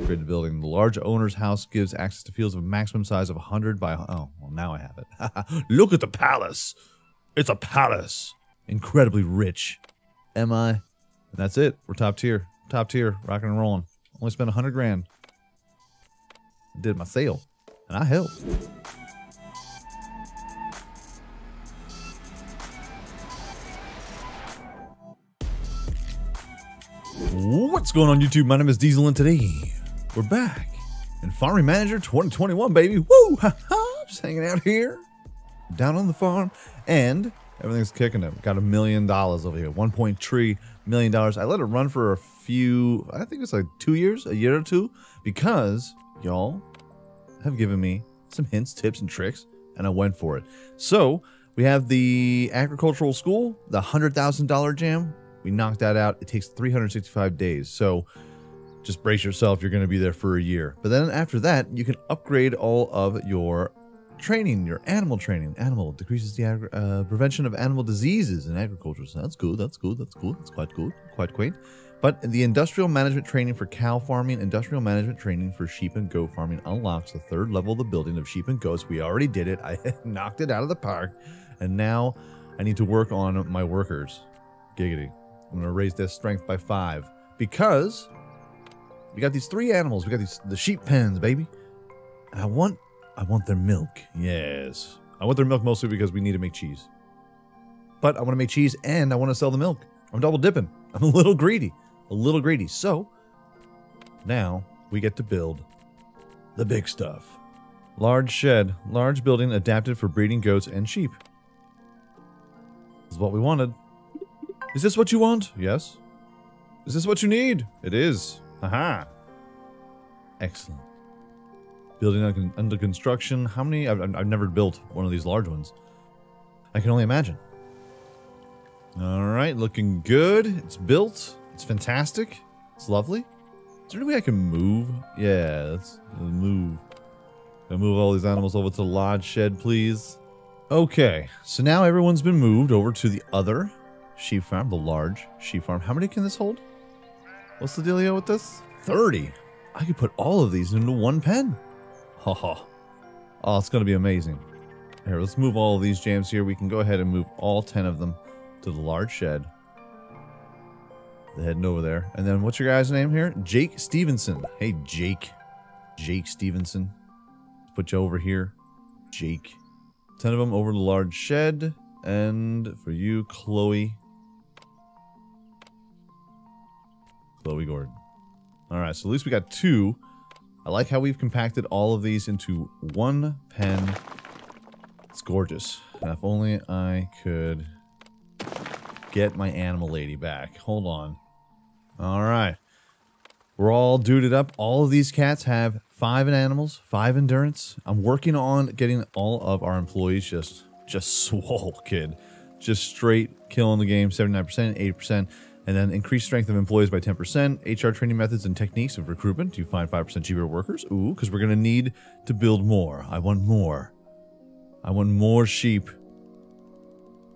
upgrade the building. The large owner's house gives access to fields of a maximum size of 100 by... Oh, well, now I have it. Look at the palace. It's a palace. Incredibly rich. Am I? And that's it. We're top tier. Top tier. Rocking and rolling. Only spent 100 grand. Did my sale. And I helped. What's going on YouTube? My name is Diesel and today we're back in Farming Manager 2021, baby. Woo! Ha ha! Just hanging out here down on the farm and everything's kicking it. Got $1 million over here. $1.3 million. I let it run for a few, I think it's like 2 years, a year or two, because y'all have given me some hints, tips, and tricks, and I went for it. So we have the agricultural school, the $100,000 jam. We knocked that out. It takes 365 days. So just brace yourself. You're going to be there for a year. But then after that, you can upgrade all of your training, your animal training. Animal decreases the prevention of animal diseases in agriculture. So that's good. That's good. That's cool. That's quite good. Quite quaint. But the industrial management training for cow farming, industrial management training for sheep and goat farming unlocks the third level of the building of sheep and goats. We already did it. I knocked it out of the park. And now I need to work on my workers. Giggity. I'm going to raise their strength by 5 because we got these 3 animals. We got the sheep pens, baby. And I want their milk. Yes. I want their milk mostly because we need to make cheese. But I want to make cheese and I want to sell the milk. I'm double dipping. I'm a little greedy. A little greedy. So now we get to build the big stuff. Large shed. Large building adapted for breeding goats and sheep. This is what we wanted. Is this what you want? Yes. Is this what you need? It is. Aha. Excellent. Building under construction. How many? I've never built one of these large ones. I can only imagine. All right, looking good. It's built. It's fantastic. It's lovely. Is there any way I can move? Yeah, let's move. I'll move all these animals over to the lodge shed, please. Okay, so now everyone's been moved over to the other sheep farm, the large sheep farm. How many can this hold? What's the dealio with this? 30. I could put all of these into one pen. Ha ha. Oh, it's going to be amazing. Here, let's move all of these jams here. We can go ahead and move all 10 of them to the large shed. They're heading over there. And then what's your guy's name here? Jake Stevenson. Hey, Jake. Jake Stevenson. Let's put you over here. Jake. 10 of them over the large shed. And for you, Chloe. Chloe Gordon. Alright, so at least we got 2. I like how we've compacted all of these into one pen. It's gorgeous. Now, if only I could get my animal lady back. Hold on. Alright. We're all duded up. All of these cats have 5 in animals, 5 endurance. I'm working on getting all of our employees just swole, kid. Just straight killing the game, 79%, 80%. And then increase strength of employees by 10%. HR training methods and techniques of recruitment. You find 5% cheaper workers. Ooh, because we're going to need to build more. I want more. I want more sheep.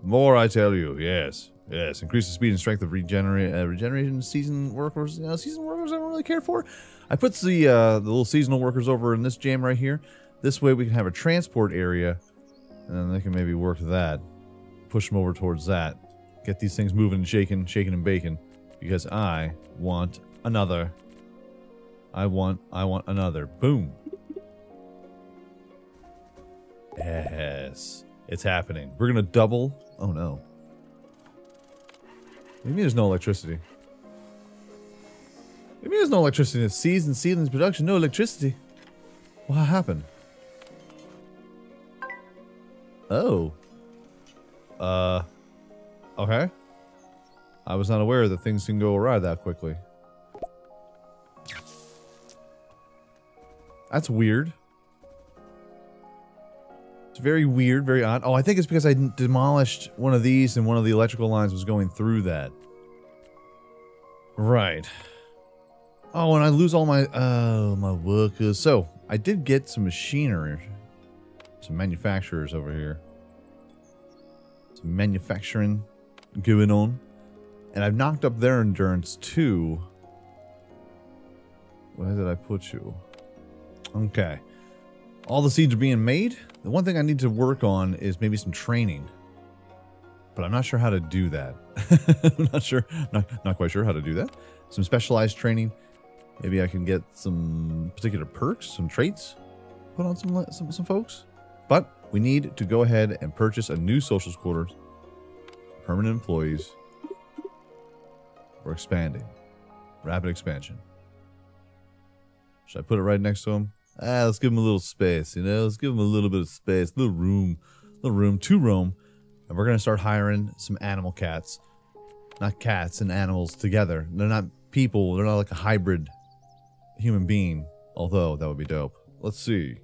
More, I tell you. Yes. Yes. Increase the speed and strength of regeneration season workers. You know, season workers I don't really care for. I put the little seasonal workers over in this jam right here. This way we can have a transport area. And then they can maybe work that. Push them over towards that. Get these things moving and shaking and baking. Because I want another. I want another. Boom. Yes. It's happening. We're gonna double. Oh no. Maybe there's no electricity. Maybe there's no electricity in seeds and seedlings production. No electricity. What happened? Oh. Okay. I was not aware that things can go awry that quickly. That's weird. It's very weird, very odd. Oh, I think it's because I demolished one of these and one of the electrical lines was going through that. Right. Oh, and I lose all my, my workers. So, I did get some machinery. Some manufacturers over here. Some manufacturing going on. And I've knocked up their endurance too. Where did I put you? Okay. All the seeds are being made. The one thing I need to work on is maybe some training. But I'm not sure how to do that. I'm not sure. Not quite sure how to do that. Some specialized training. Maybe I can get some particular perks, some traits put on some folks. But we need to go ahead and purchase a new socials quarters. Permanent employees. We're expanding. Rapid expansion. Should I put it right next to him? Let's give him a little space, you know? Let's give him a little bit of space, little room to roam. And we're going to start hiring some animal cats. Not cats and animals together. They're not people. They're not like a hybrid human being. Although, that would be dope. Let's see.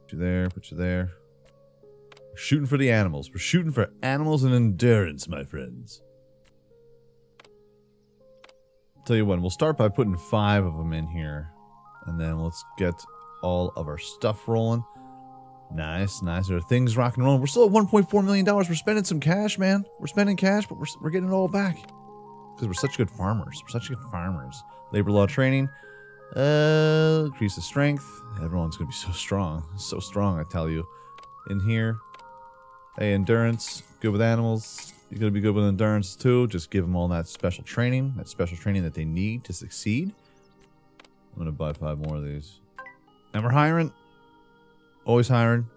Put you there, put you there. We're shooting for the animals. We're shooting for animals and endurance, my friends. Tell you what, we'll start by putting 5 of them in here. And then let's get all of our stuff rolling. Nice, nice. There are things rocking and rolling. We're still at $1.4 million. We're spending some cash, man. We're spending cash, but we're getting it all back. Because we're such good farmers. We're such good farmers. Labor law training. Increase the strength. Everyone's going to be so strong. So strong, I tell you. In here. Hey, endurance. Good with animals. You're going to be good with endurance too. Just give them all that special training. That special training that they need to succeed. I'm going to buy 5 more of these. And we're hiring. Always hiring.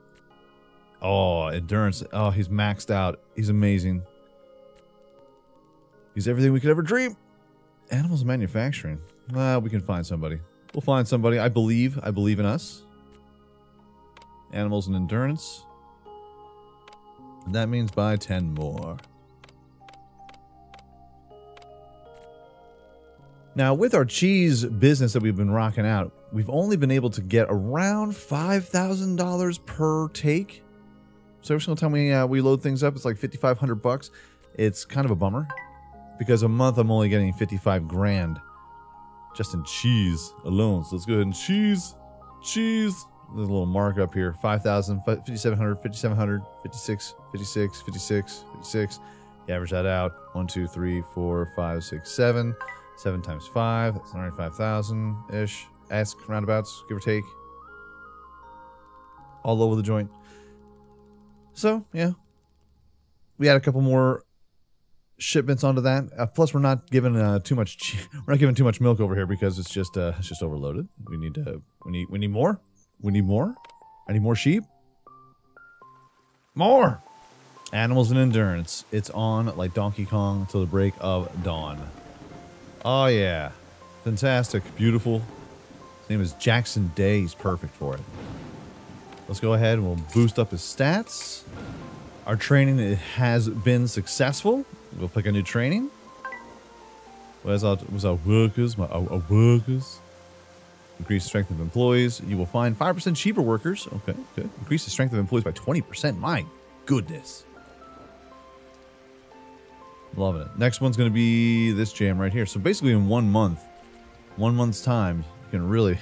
Oh, endurance. Oh, he's maxed out. He's amazing. He's everything we could ever dream. Animals manufacturing. We can find somebody. We'll find somebody. I believe in us. Animals and endurance. And that means buy 10 more. Now, with our cheese business that we've been rocking out, we've only been able to get around $5,000 per take. So every single time we load things up, it's like $5,500. It's kind of a bummer because a month I'm only getting 55 grand just in cheese alone. So let's go ahead and cheese. There's a little markup here. 5,000, 5,700, 5,700, 56, 56, 56, 56. You average that out. 1, 2, 3, 4, 5, 6, 7. 7 times 5, that's 95,000-ish. Ask roundabouts, give or take. All over the joint. So, yeah. We had a couple more shipments onto that. Plus, we're not giving too much. We're not giving too much milk over here because it's just overloaded. We need more. We need more. I need more sheep. More animals and endurance. It's on like Donkey Kong till the break of dawn. Oh yeah, fantastic, beautiful. His name is Jackson Day. He's perfect for it. Let's go ahead and we'll boost up his stats. Our training has been successful. We'll pick a new training. Where's our workers? Our workers. Increase the strength of employees. You will find 5% cheaper workers. Okay, good. Increase the strength of employees by 20%. My goodness. Loving it. Next one's going to be this jam right here. So basically in 1 month's time, you can really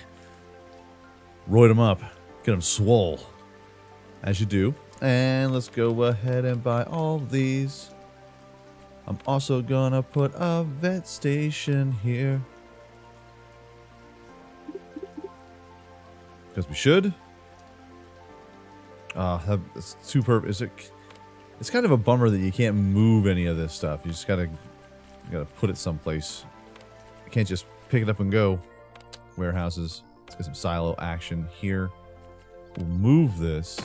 roid them up, get them swole, as you do. And let's go ahead and buy all these. I'm also going to put a vet station here. Because we should. That's superb. It's kind of a bummer that you can't move any of this stuff. You just gotta put it someplace. You can't just pick it up and go. Warehouses. Let's get some silo action here. We'll move this.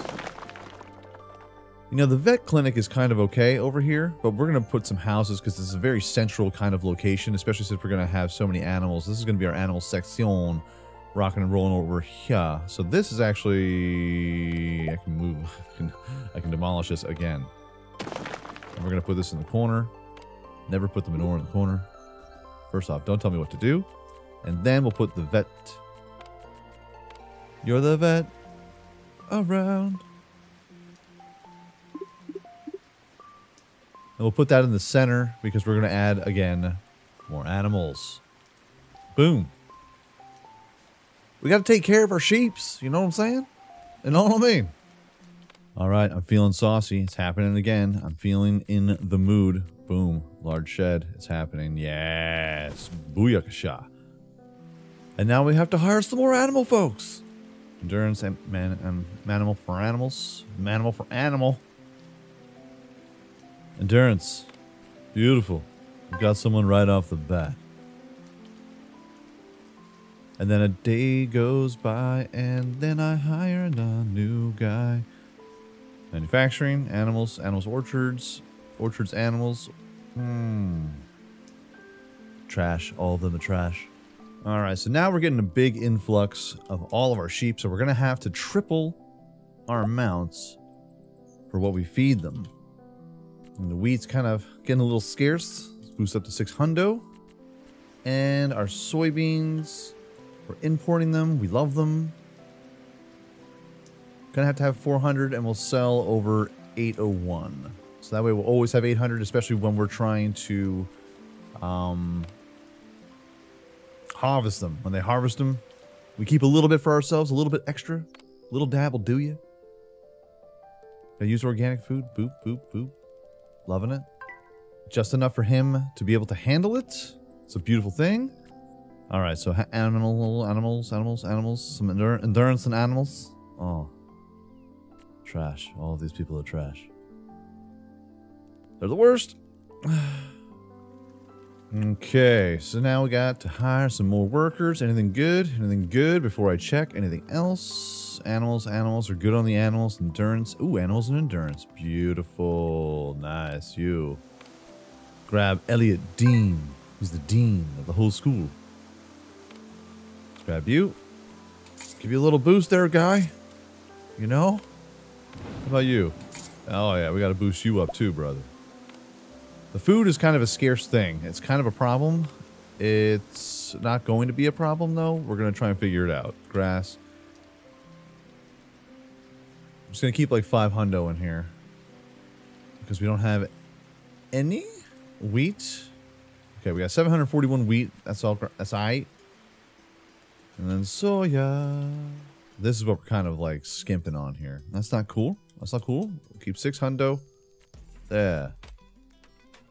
You know, the vet clinic is kind of okay over here, but we're gonna put some houses because this is a very central kind of location, especially since we're gonna have so many animals. This is gonna be our animal section, rocking and rolling over here. So this is actually, I can move. I can demolish this again. And we're going to put this in the corner. Never put the manure in the corner. First off, don't tell me what to do. And then we'll put the vet. You're the vet around. And we'll put that in the center because we're going to add, again, more animals. Boom. We got to take care of our sheeps. You know what I'm saying? You know what I mean? All right, I'm feeling saucy. It's happening again. I'm feeling in the mood. Boom. Large shed. It's happening. Yes. Booyakasha. And now we have to hire some more animal folks. Endurance and manimal for animals. Manimal for animal. Endurance. Beautiful. We got someone right off the bat. And then a day goes by and then I hire a new guy. Manufacturing, animals, animals orchards, orchards animals. Trash, all of them are trash. Alright, so now we're getting a big influx of all of our sheep, so we're going to have to triple our amounts for what we feed them. And the wheat's kind of getting a little scarce. Let's boost up to 600. And our soybeans, we're importing them. We love them. Gonna have to have 400 and we'll sell over 801. So that way we'll always have 800, especially when we're trying to harvest them. When they harvest them, we keep a little bit for ourselves, a little bit extra. A little dab will do you. I use organic food. Boop, boop, boop. Loving it. Just enough for him to be able to handle it. It's a beautiful thing. Alright, so animals. Some endurance and animals. Oh. Trash. All of these people are trash. They're the worst. Okay, so now we got to hire some more workers. Anything good? Anything good before I check? Anything else? Animals are good on the animals. Endurance. Ooh, animals and endurance. Beautiful. Nice. You. Grab Elliot Dean. He's the dean of the whole school. Let's grab you. Give you a little boost there, guy. You know? How about you? Oh, yeah, we got to boost you up too, brother. The food is kind of a scarce thing. It's kind of a problem. It's not going to be a problem, though. We're going to try and figure it out. Grass. I'm just going to keep like 500 in here. Because we don't have any wheat. Okay, we got 741 wheat. That's all. That's aight. And then soya. This is what we're kind of like skimping on here. That's not cool. That's not cool. We'll keep 600. There.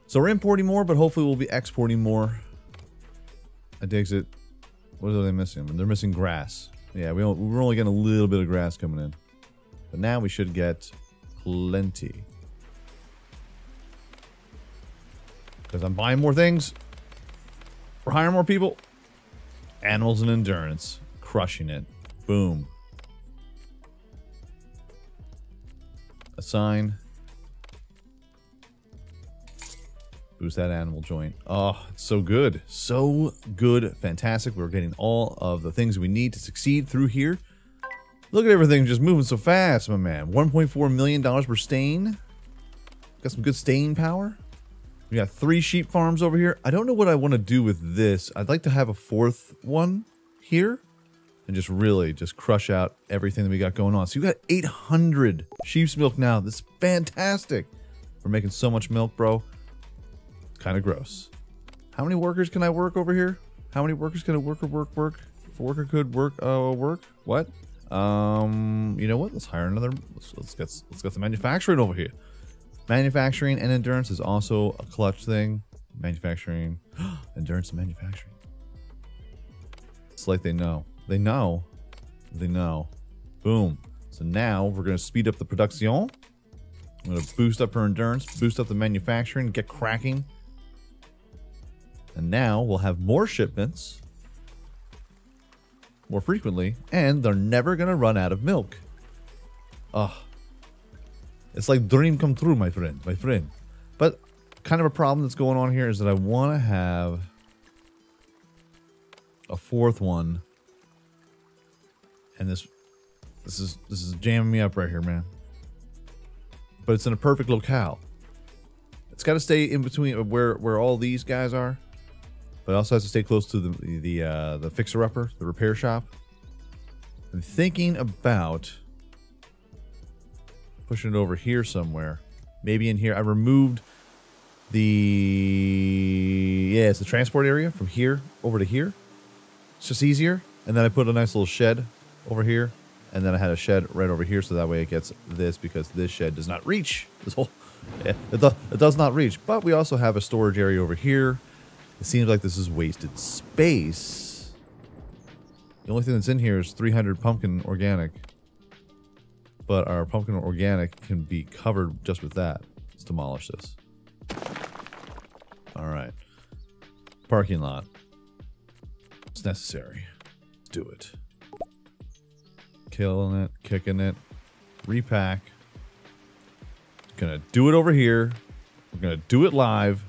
So we're importing more, but hopefully we'll be exporting more. I digs it. What are they missing? They're missing grass. Yeah, we're only getting a little bit of grass coming in. But now we should get plenty. Because I'm buying more things. We're hiring more people. Animals and endurance. Crushing it. Boom. Assign. Boost that animal joint. Oh, it's so good. So good. Fantastic. We're getting all of the things we need to succeed through here. Look at everything just moving so fast, my man. $1.4 million per stain. Got some good stain power. We got 3 sheep farms over here. I don't know what I want to do with this. I'd like to have a 4th one here. And just really just crush out everything that we got going on. So you got 800 sheep's milk now. This is fantastic. We're making so much milk, bro. Kind of gross. How many workers can I work over here? How many workers can a worker work? If a worker could work, what? You know what? Let's hire another. Let's get some manufacturing over here. Manufacturing and endurance is also a clutch thing. Manufacturing, endurance and manufacturing. It's like they know. They know. They know. Boom. So now we're going to speed up the production. I'm going to boost up her endurance, boost up the manufacturing, get cracking. And now we'll have more shipments more frequently, and they're never going to run out of milk. Oh. It's like dream come true, my friend. But kind of a problem that's going on here is that I want to have a 4th one. And this is jamming me up right here, man. But it's in a perfect locale. It's got to stay in between where all these guys are, but it also has to stay close to the fixer-upper, the repair shop. I'm thinking about pushing it over here somewhere. Maybe in here. I removed it's the transport area from here over to here. It's just easier. And then I put a nice little shed over here, and then I had a shed right over here, so that way it gets this, because this shed does not reach this whole. It does not reach. But we also have a storage area over here. It seems like this is wasted space. The only thing that's in here is 300 pumpkin organic. But our pumpkin organic can be covered just with that. Let's demolish this. Alright. Parking lot. It's necessary. Let's do it. Killing it, kicking it. Repack. Gonna do it over here. We're gonna do it live.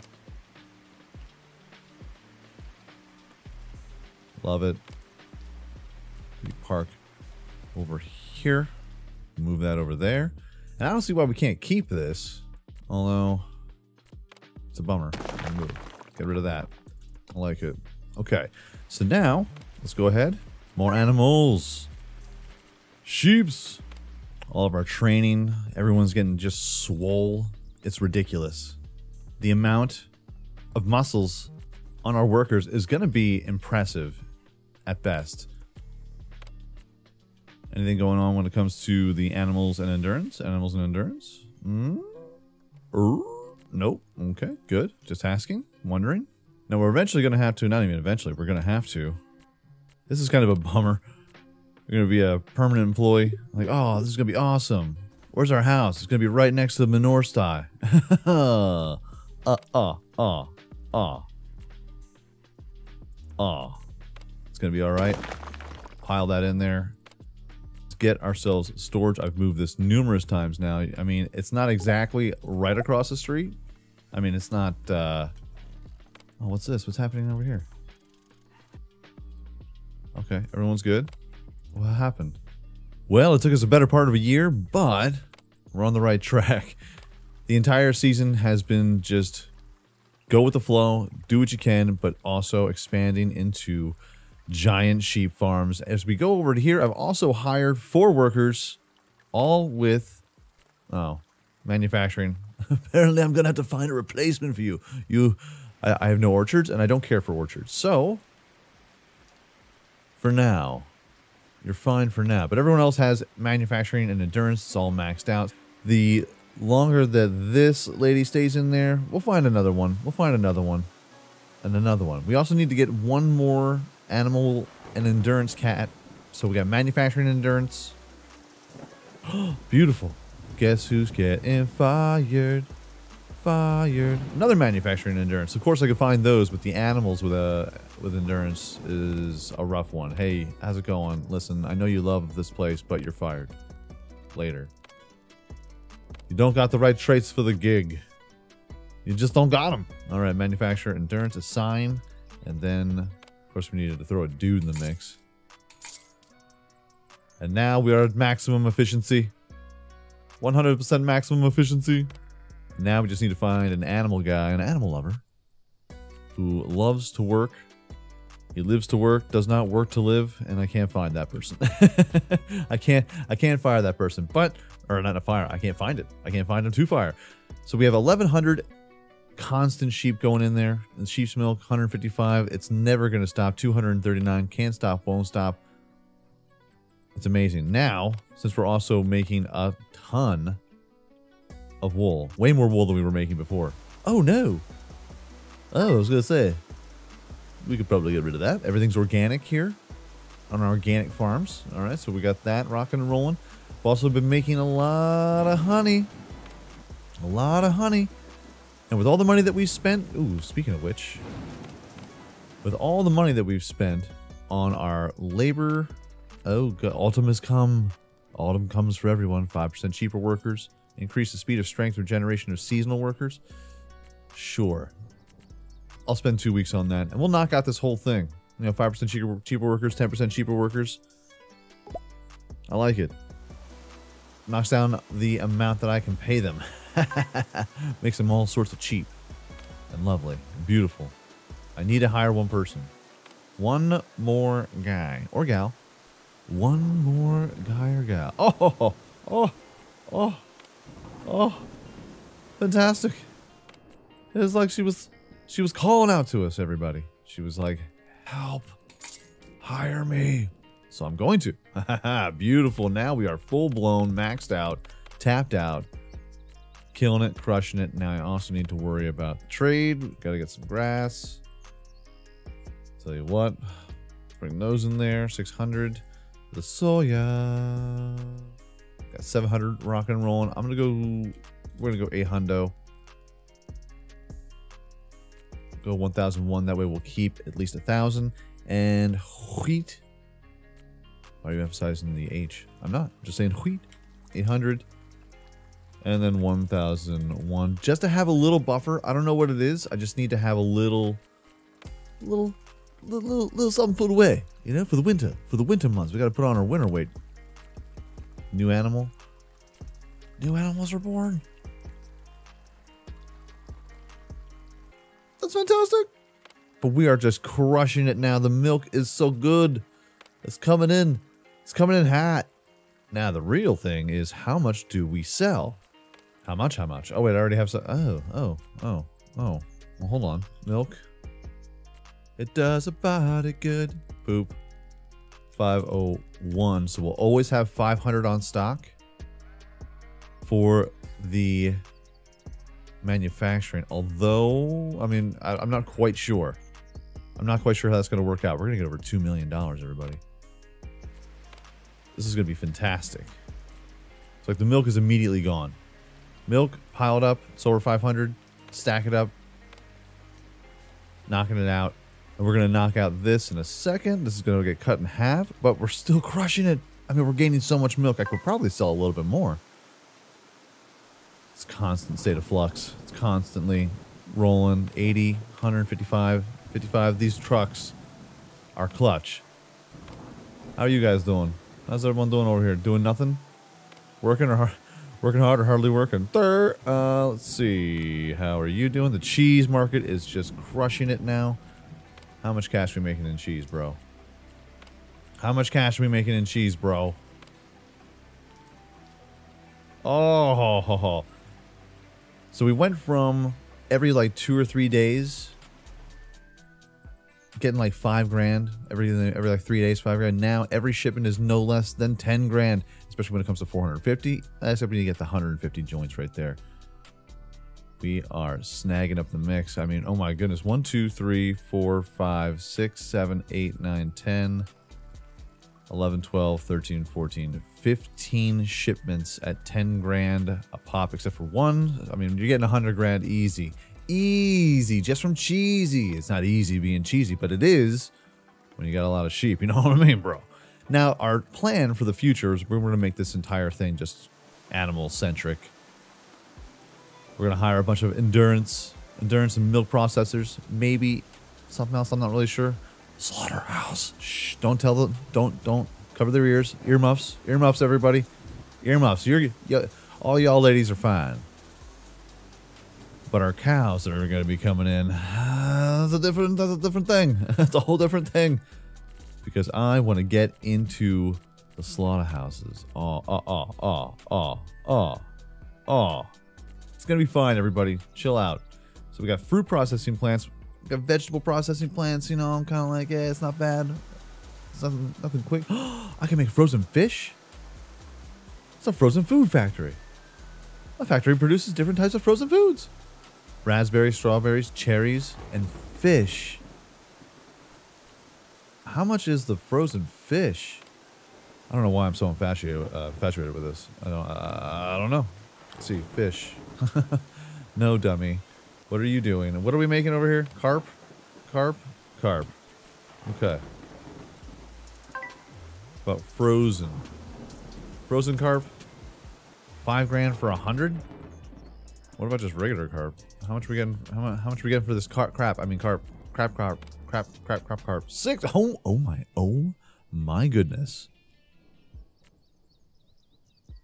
Love it. We park over here. Move that over there. And I don't see why we can't keep this. Although, it's a bummer. Move. Get rid of that. I like it. Okay. So now, let's go ahead. More animals. Sheeps. All of our training. Everyone's getting just swole. It's ridiculous. The amount of muscles on our workers is going to be impressive at best. Anything going on when it comes to the animals and endurance? Animals and endurance? Nope. Okay, good. Just asking. Wondering. Now, we're eventually going to have to, not even eventually, we're going to have to. This is kind of a bummer. We're going to be a permanent employee. Like, oh, this is going to be awesome. Where's our house? It's going to be right next to the manure sty. It's going to be all right. Pile that in there. Let's get ourselves storage. I've moved this numerous times now. I mean, it's not exactly right across the street. I mean, it's not... Oh, what's this? What's happening over here? Okay, everyone's good. What happened? Well, it took us a better part of a year, but we're on the right track. The entire season has been just go with the flow, do what you can, but also expanding into giant sheep farms. As we go over to here, I've also hired 4 workers, all with, manufacturing. Apparently, I'm gonna have to find a replacement for you. I have no orchards, and I don't care for orchards. So, for now, you're fine for now. But everyone else has manufacturing and endurance. It's all maxed out. The longer that this lady stays in there, we'll find another one. We'll find another one. And another one. We also need to get one more animal and endurance cat. So we got manufacturing and endurance. Beautiful. Guess who's getting fired? Fired. Another manufacturing and endurance. Of course I could find those, but the animals with endurance is a rough one. Hey, how's it going? Listen, I know you love this place, but you're fired. Later. You don't got the right traits for the gig. You just don't got them. All right, manufacturer, endurance, assign, and then, of course, we needed to throw a dude in the mix. And now we are at maximum efficiency. 100% maximum efficiency. Now we just need to find an animal guy, an animal lover, who loves to work. He lives to work, does not work to live, and I can't find that person. I can't fire that person, but, or not a fire, I can't find it. I can't find him to fire. So we have 1,100 constant sheep going in there. And sheep's milk, 155. It's never going to stop. 239, can't stop, won't stop. It's amazing. Now, since we're also making a ton of wool, way more wool than we were making before. Oh no. Oh, I was going to say, we could probably get rid of that. Everything's organic here on our organic farms. All right, so we got that rocking and rolling. We've also been making a lot of honey. A lot of honey. And with all the money that we've spent... Ooh, speaking of which. With all the money that we've spent on our labor... Oh, God, autumn has come. Autumn comes for everyone. 5% cheaper workers. Increase the speed of strength regeneration of seasonal workers. Sure. I'll spend 2 weeks on that. And we'll knock out this whole thing. You know, 5% cheaper workers, 10% cheaper workers. I like it. Knocks down the amount that I can pay them. Makes them all sorts of cheap. And lovely. And beautiful. I need to hire one person. One more guy. Or gal. One more guy or gal. Oh, oh, oh, oh. Fantastic. It was like she was calling out to us, everybody. She was like, help. Hire me. So I'm going to. Beautiful. Now we are full-blown, maxed out, tapped out. Killing it, crushing it. Now I also need to worry about the trade. Gotta get some grass. Tell you what. bring those in there. 600. The soya. Got 700 rock and rolling. I'm gonna go. We're gonna go 800. Go 1001. That way we'll keep at least 1,000. And wheat. Why are you emphasizing the H? I'm not. I'm just saying wheat. 800. And then 1001. Just to have a little buffer. I don't know what it is. I just need to have a little something put away. You know, for the winter. For the winter months. We got to put on our winter weight. New animal. New animals are born. That's fantastic. But we are just crushing it now. The milk is so good. It's coming in. It's coming in hot. Now the real thing is, how much do we sell? How much? How much? Oh wait, I already have some. Oh. Well, hold on. Milk. It does a body good. Boop. 501. So we'll always have 500 on stock for the manufacturing. Although, I mean, I'm not quite sure. I'm not quite sure how that's going to work out. We're going to get over $2 million, everybody. This is going to be fantastic. It's like the milk is immediately gone. Milk piled up, sold for 500, stack it up, knocking it out. And we're going to knock out this in a second. This is going to get cut in half, but we're still crushing it. I mean, we're gaining so much milk. I could probably sell a little bit more. It's constant state of flux. It's constantly rolling. 80, 155, 55. These trucks are clutch. How are you guys doing? How's everyone doing over here? Doing nothing? Working or working hard or hardly working? Let's see. How are you doing? The cheese market is just crushing it now. How much cash are we making in cheese, bro? How much cash are we making in cheese, bro? Oh. So we went from every like 2 or 3 days getting like 5 grand every like 3 days, 5 grand. Now every shipment is no less than 10 grand, especially when it comes to 450. Except when you get the 150 joints right there. We are snagging up the mix. I mean, oh my goodness. 1, 2, 3, 4, 5, 6, 7, 8, 9, 10, 11, 12, 13, 14, 15 shipments at 10 grand a pop, except for one. I mean, you're getting 100 grand easy. Easy, just from cheesy. It's not easy being cheesy, but it is when you got a lot of sheep. You know what I mean, bro? Now, our plan for the future is we're going to make this entire thing just animal-centric. We're going to hire a bunch of endurance and milk processors. Maybe something else, I'm not really sure. Slaughterhouse. Shh, don't tell them. Don't cover their ears. Earmuffs. Earmuffs, everybody. Earmuffs. All y'all ladies are fine. But our cows that are going to be coming in, that's a different thing. That's a whole different thing. Because I want to get into the slaughterhouses. It's going to be fine, everybody. Chill out. So we got fruit processing plants. We got vegetable processing plants. You know, I'm kind of like, yeah, it's not bad. It's nothing quick. I can make frozen fish. It's a frozen food factory. A factory produces different types of frozen foods. Raspberries, strawberries, cherries, and fish. How much is the frozen fish? I don't know why I'm so infatuated with this. I don't know. Let's see, fish. No, dummy. What are you doing? What are we making over here? Carp? Carp? Carp. Okay. About frozen. Frozen carp? 5 grand for 100? What about just regular carp? How much we getting? How much we getting for this crap? I mean carp. Crap. 6. Oh my goodness.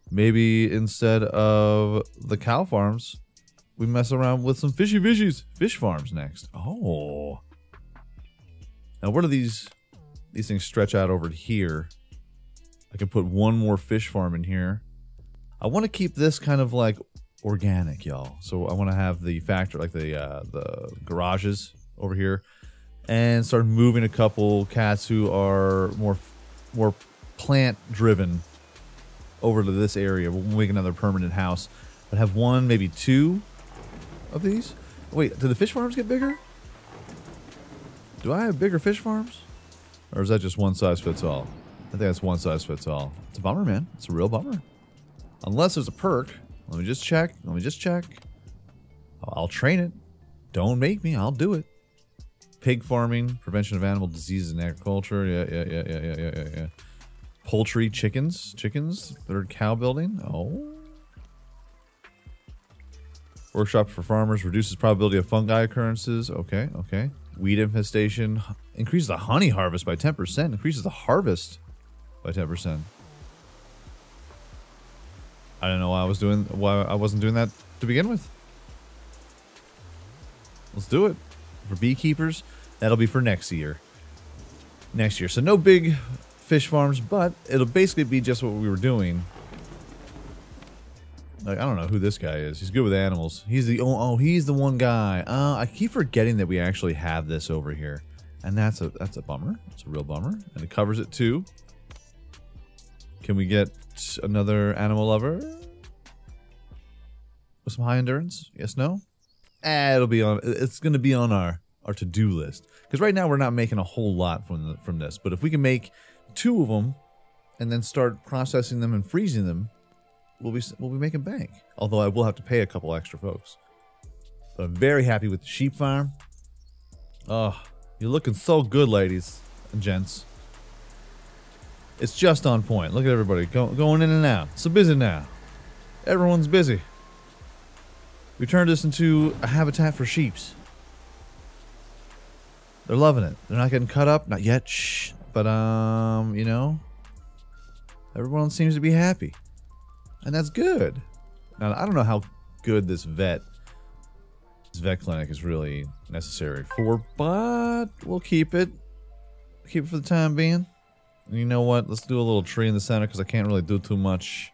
Maybe instead of the cow farms, we mess around with some fish farms next. Oh. Now where do these things stretch out over here? I can put one more fish farm in here. I want to keep this kind of like organic, y'all. So I want to have the factory, like the garages over here, and start moving a couple cats who are more plant driven over to this area. We'll make another permanent house, but have 1, maybe 2 of these. Wait, do the fish farms get bigger? Do I have bigger fish farms? Or is that just one size fits all? I think that's one size fits all. It's a bummer, man. It's a real bummer. Unless there's a perk. Let me just check. Let me just check. I'll train it. Don't make me. I'll do it. Pig farming, prevention of animal diseases in agriculture. Yeah. Poultry, chickens. Third cow building. Oh. Workshop for farmers reduces probability of fungi occurrences. Okay. Weed infestation increases the honey harvest by 10%. Increases the harvest by 10%. I don't know why I wasn't doing that to begin with. Let's do it. For beekeepers, that'll be for next year. So no big fish farms, but it'll basically be just what we were doing. Like, I don't know who this guy is. He's good with animals. He's the one guy. I keep forgetting that we actually have this over here, and that's a bummer. It's a real bummer, and it covers it too. Can we get another animal lover with some high endurance? Yes, no. It'll be on. It's going to be on our to-do list, because right now we're not making a whole lot from this. But if we can make 2 of them, and then start processing them and freezing them, we'll be making bank. Although I will have to pay a couple extra folks. But I'm very happy with the sheep farm. Oh, you're looking so good, ladies and gents. It's just on point. Look at everybody going in and out. So busy now. Everyone's busy. We turned this into a habitat for sheeps. They're loving it. They're not getting cut up. Not yet. Shh. But, you know, everyone seems to be happy. And that's good. Now, I don't know how good this vet clinic is really necessary for, but we'll keep it. Keep it for the time being. And you know what? Let's do a little tree in the center, because I can't really do too much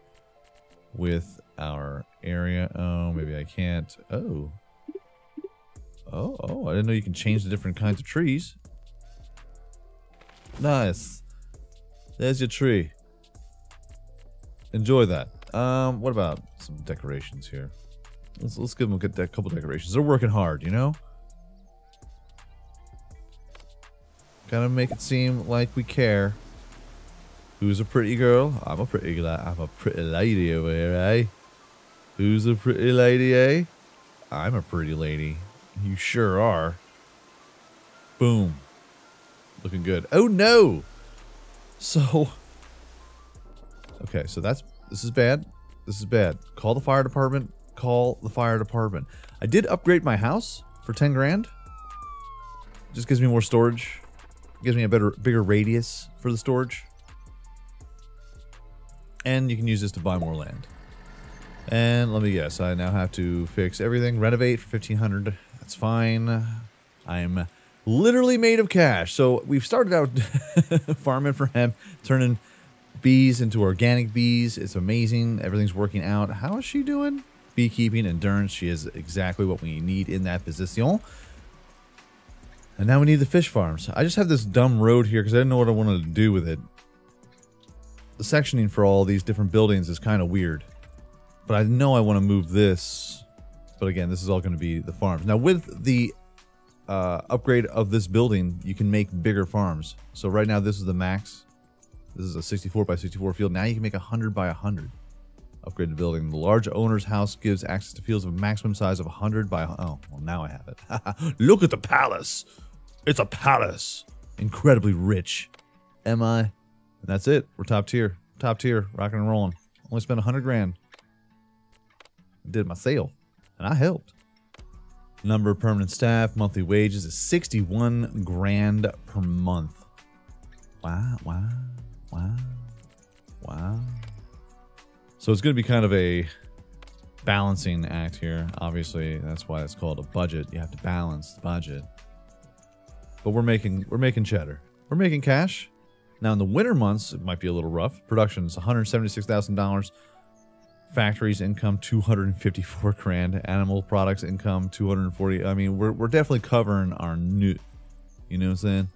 with our area. Oh, maybe I can't. Oh, I didn't know you can change the different kinds of trees. Nice. There's your tree. Enjoy that. What about some decorations here? Let's give them a couple decorations. They're working hard, you know? Gotta make it seem like we care. Who's a pretty girl? I'm a pretty lady over here, eh? Who's a pretty lady, eh? I'm a pretty lady. You sure are. Boom. Looking good. Oh no! So... Okay, so this is bad. This is bad. Call the fire department. Call the fire department. I did upgrade my house for 10 grand. Just gives me more storage. Gives me a bigger radius for the storage. And you can use this to buy more land. And let me guess, I now have to fix everything. Renovate for 1,500. That's fine. I'm literally made of cash. So we've started out farming for hemp, turning bees into organic bees. It's amazing. Everything's working out. How is she doing? Beekeeping, endurance. She is exactly what we need in that position. And now we need the fish farms. I just have this dumb road here because I didn't know what I wanted to do with it. The sectioning for all these different buildings is kind of weird. But I know I want to move this. But again, this is all going to be the farms. Now with the upgrade of this building, you can make bigger farms. So right now this is the max. This is a 64 by 64 field. Now you can make 100 by 100. Upgraded building. The large owner's house gives access to fields of a maximum size of 100 by... Oh, well now I have it. Look at the palace. It's a palace. Incredibly rich. Am I? And that's it. We're top tier. Top tier. Rocking and rolling. Only spent 100 grand. Did my sale. And I helped. Number of permanent staff. Monthly wages is 61 grand per month. Wow. So it's going to be kind of a balancing act here. Obviously, that's why it's called a budget. You have to balance the budget. But we're making cheddar. We're making cash. Now in the winter months, it might be a little rough. Production is $176,000. Factories income 254 grand. Animal products income 240. I mean, we're definitely covering our new. You know what I'm saying?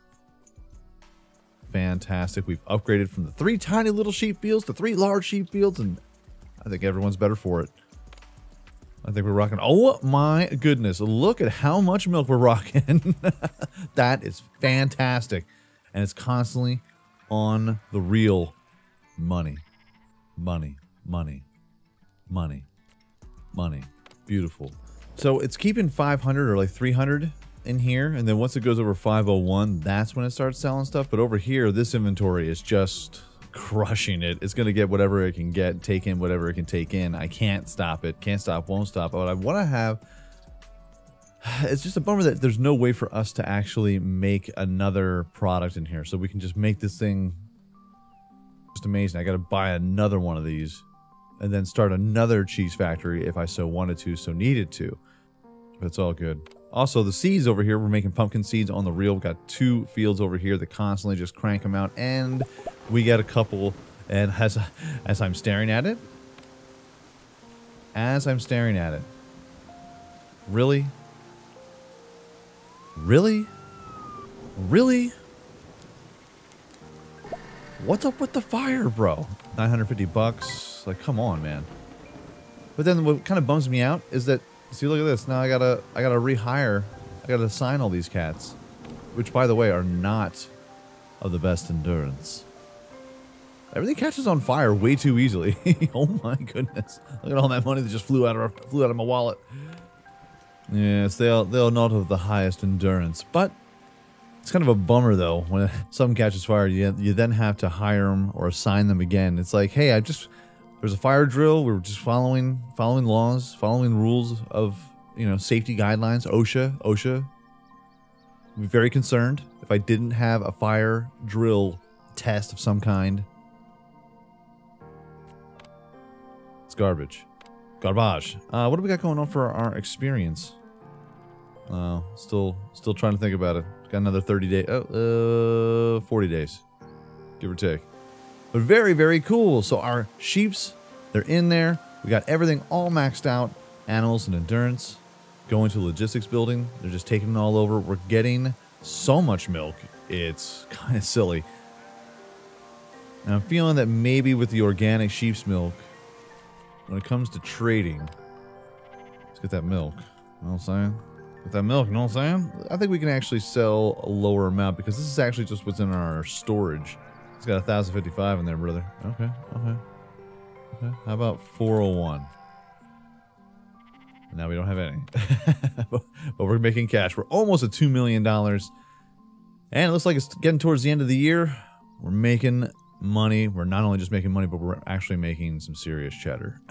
Fantastic. We've upgraded from the 3 tiny little sheep fields to 3 large sheep fields, and I think everyone's better for it. I think we're rocking. Oh my goodness. Look at how much milk we're rocking. That is fantastic. and it's constantly on the reel. Money, money, money, money, money. Beautiful. So it's keeping 500 or like 300 in here, and then once it goes over 501, that's when it starts selling stuff. But over here, this inventory is just crushing it. It's gonna get whatever it can get, take in whatever it can take in. I can't stop it. Can't stop, won't stop. But I want to have... It's just a bummer that there's no way for us to actually make another product in here, so we can just make this thing just amazing. I gotta buy another one of these and then start another cheese factory if I so wanted to, so needed to. But it's all good. Also, the seeds over here, we're making pumpkin seeds on the reel. We've got 2 fields over here that constantly just crank them out, and we got a couple. And as I'm staring at it, really? Really? Really? What's up with the fire, bro? 950 bucks. Like, come on, man. But then what kind of bums me out is that, see, look at this. Now I gotta rehire. I gotta assign all these cats, which, by the way, are not of the best endurance. Everything catches on fire way too easily. Oh my goodness! Look at all that money that just flew out of my wallet. Yes, they're not of the highest endurance, but it's kind of a bummer though when something catches fire. You then have to hire them or assign them again. It's like, hey, there's a fire drill. We were just following laws, following rules of, you know, safety guidelines. OSHA. I'd be very concerned if I didn't have a fire drill test of some kind. It's garbage. Garbage. What do we got going on for our experience? Still trying to think about it. Got another 30 days. 40 days, give or take. But very, very cool. So our sheeps, they're in there. We got everything all maxed out. Animals and endurance. Going to logistics building. They're just taking it all over. We're getting so much milk. It's kind of silly. And I'm feeling that maybe with the organic sheep's milk, when it comes to trading, let's get that milk. You know what I'm saying? Get that milk, you know what I'm saying? I think we can actually sell a lower amount because this is actually just what's in our storage. It's got 1,055 in there, brother. Okay. How about 401? Now we don't have any. But we're making cash. We're almost at $2 million. And it looks like it's getting towards the end of the year. We're making money. We're not only just making money, but we're actually making some serious cheddar.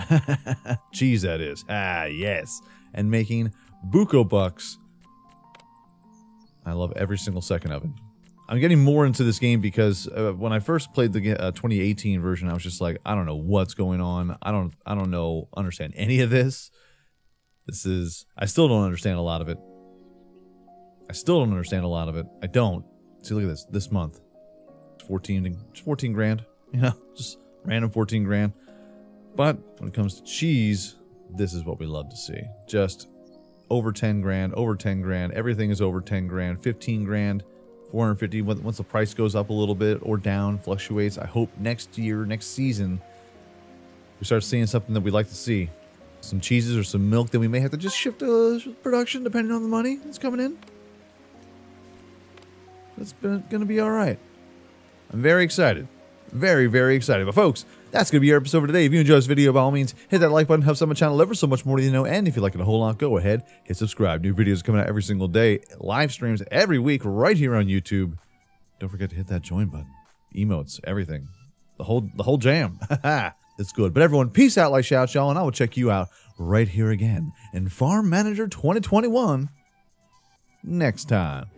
Cheese, that is. Ah, yes. And making buco bucks. I love every single second of it. I'm getting more into this game because when I first played the 2018 version, I was just like, I don't know what's going on. I don't understand any of this. I still don't understand a lot of it. I don't. See, look at this. This month, 14 grand. You know, just random 14 grand. But when it comes to cheese, this is what we love to see. Just over 10 grand, over 10 grand. Everything is over 10 grand, 15 grand, 450. Once the price goes up a little bit or down, fluctuates. I hope next year, next season, we start seeing something that we like to see. Some cheeses or some milk that we may have to just shift production depending on the money that's coming in. It's going to be all right. I'm very excited. Very, very excited. But folks, that's going to be our episode for today. If you enjoyed this video, by all means, hit that like button. Helps out my channel ever so much more than you know. And if you like it a whole lot, go ahead, hit subscribe. New videos coming out every single day. Live streams every week right here on YouTube. Don't forget to hit that join button. Emotes, everything. The whole jam. It's good. But everyone, peace out, like shout, y'all, and I will check you out right here again in Farm Manager 2021 next time.